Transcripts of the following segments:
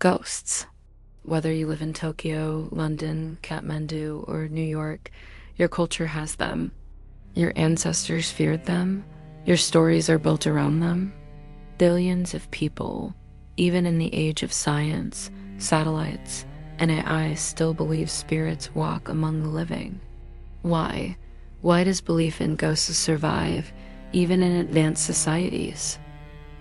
Ghosts. Whether you live in Tokyo, London, Kathmandu, or New York, your culture has them. Your ancestors feared them. Your stories are built around them. Billions of people, even in the age of science, satellites, and AI, still believe spirits walk among the living. Why? Why does belief in ghosts survive, even in advanced societies?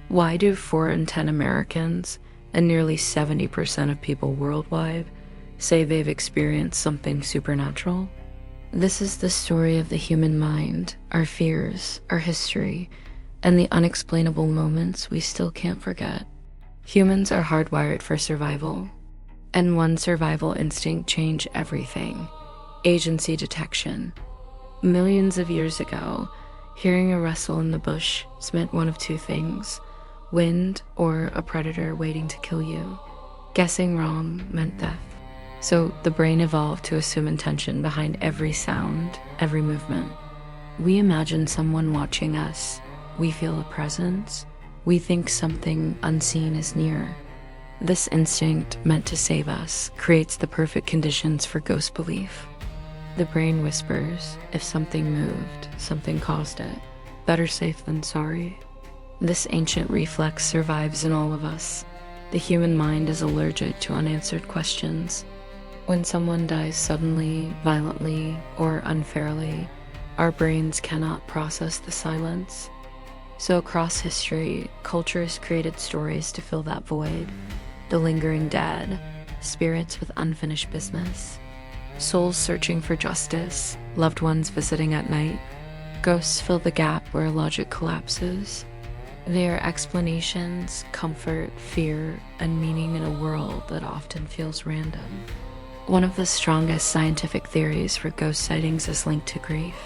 Why do 4 in 10 Americans, and nearly 70% of people worldwide, say they've experienced something supernatural? This is the story of the human mind, our fears, our history, and the unexplainable moments we still can't forget. Humans are hardwired for survival, and one survival instinct changed everything: agency detection. Millions of years ago, hearing a rustle in the bush meant one of two things: wind or a predator waiting to kill you. Guessing wrong meant death. So the brain evolved to assume intention behind every sound, every movement. We imagine someone watching us. We feel a presence. We think something unseen is near. This instinct, meant to save us, creates the perfect conditions for ghost belief. The brain whispers, if something moved, something caused it. Better safe than sorry. This ancient reflex survives in all of us. The human mind is allergic to unanswered questions. When someone dies suddenly, violently, or unfairly, our brains cannot process the silence. So across history, culture has created stories to fill that void. The lingering dead, spirits with unfinished business, souls searching for justice, loved ones visiting at night. Ghosts fill the gap where logic collapses. They are explanations, comfort, fear, and meaning in a world that often feels random. One of the strongest scientific theories for ghost sightings is linked to grief.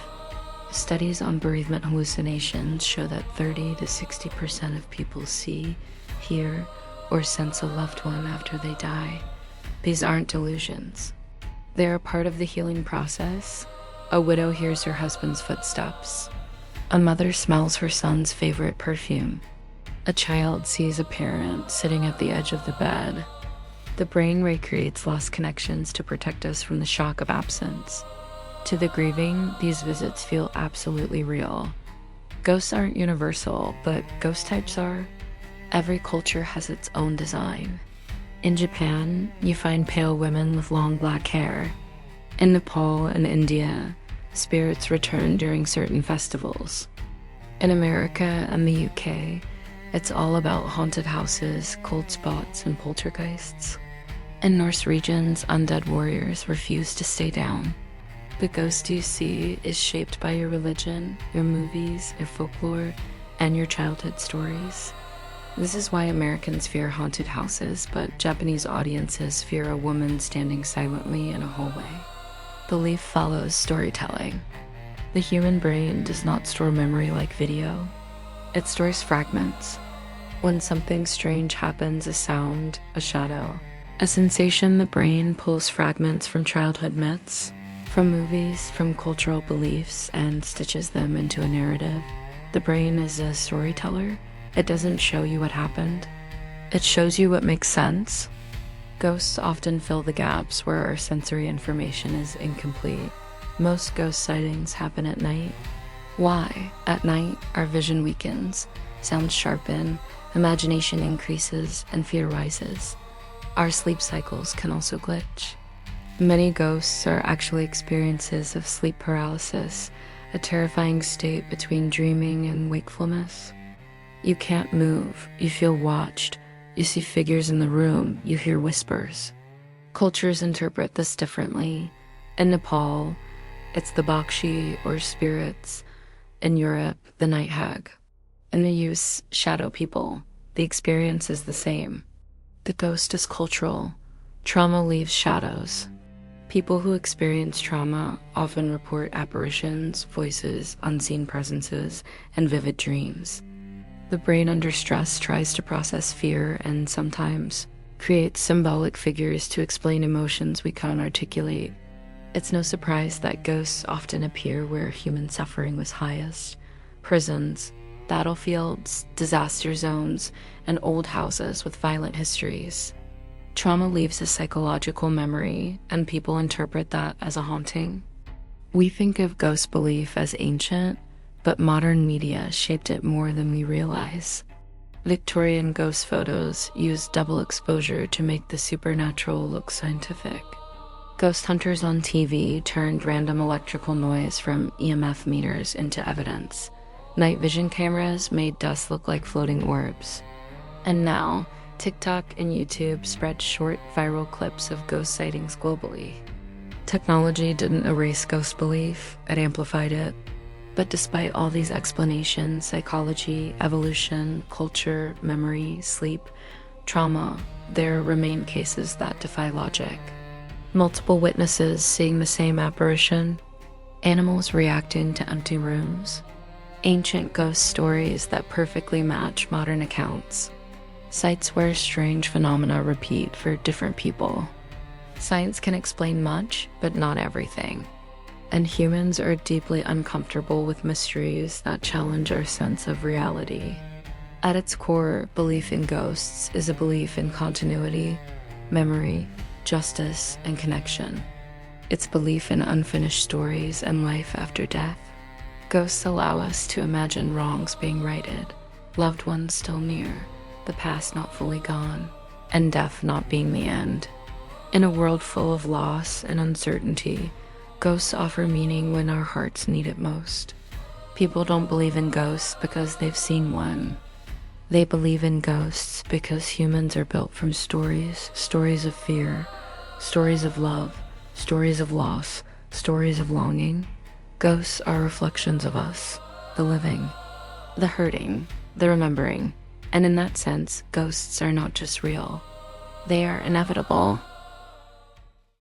Studies on bereavement hallucinations show that 30 to 60% of people see, hear, or sense a loved one after they die. These aren't delusions. They are part of the healing process. A widow hears her husband's footsteps. A mother smells her son's favorite perfume. A child sees a parent sitting at the edge of the bed. The brain recreates lost connections to protect us from the shock of absence. To the grieving, these visits feel absolutely real. Ghosts aren't universal, but ghost types are. Every culture has its own design. In Japan, you find pale women with long black hair. In Nepal and India, spirits return during certain festivals. In America and the UK, it's all about haunted houses, cold spots, and poltergeists. In Norse regions, undead warriors refuse to stay down. The ghost you see is shaped by your religion, your movies, your folklore, and your childhood stories. This is why Americans fear haunted houses, but Japanese audiences fear a woman standing silently in a hallway. Belief follows storytelling. The human brain does not store memory like video. It stores fragments. When something strange happens, a sound, a shadow, a sensation, the brain pulls fragments from childhood myths, from movies, from cultural beliefs, and stitches them into a narrative. The brain is a storyteller. It doesn't show you what happened. It shows you what makes sense. Ghosts often fill the gaps where our sensory information is incomplete. Most ghost sightings happen at night. Why? At night, our vision weakens, sounds sharpen, imagination increases, and fear rises. Our sleep cycles can also glitch. Many ghosts are actually experiences of sleep paralysis, a terrifying state between dreaming and wakefulness. You can't move, you feel watched, you see figures in the room, you hear whispers. Cultures interpret this differently. In Nepal, it's the bakshi, or spirits. In Europe, the night hag. In the US, shadow people. The experience is the same. The ghost is cultural. Trauma leaves shadows. People who experience trauma often report apparitions, voices, unseen presences, and vivid dreams. The brain under stress tries to process fear and sometimes creates symbolic figures to explain emotions we can't articulate. It's no surprise that ghosts often appear where human suffering was highest: prisons, battlefields, disaster zones, and old houses with violent histories. Trauma leaves a psychological memory, and people interpret that as a haunting. We think of ghost belief as ancient, but modern media shaped it more than we realize. Victorian ghost photos used double exposure to make the supernatural look scientific. Ghost hunters on TV turned random electrical noise from EMF meters into evidence. Night vision cameras made dust look like floating orbs. And now, TikTok and YouTube spread short, viral clips of ghost sightings globally. Technology didn't erase ghost belief, it amplified it. But despite all these explanations, psychology, evolution, culture, memory, sleep, trauma, there remain cases that defy logic. Multiple witnesses seeing the same apparition, animals reacting to empty rooms, ancient ghost stories that perfectly match modern accounts, sites where strange phenomena repeat for different people. Science can explain much, but not everything. And humans are deeply uncomfortable with mysteries that challenge our sense of reality. At its core, belief in ghosts is a belief in continuity, memory, justice, and connection. It's belief in unfinished stories and life after death. Ghosts allow us to imagine wrongs being righted, loved ones still near, the past not fully gone, and death not being the end. In a world full of loss and uncertainty, ghosts offer meaning when our hearts need it most. People don't believe in ghosts because they've seen one. They believe in ghosts because humans are built from stories, stories of fear, stories of love, stories of loss, stories of longing. Ghosts are reflections of us, the living, the hurting, the remembering. And in that sense, ghosts are not just real. They are inevitable.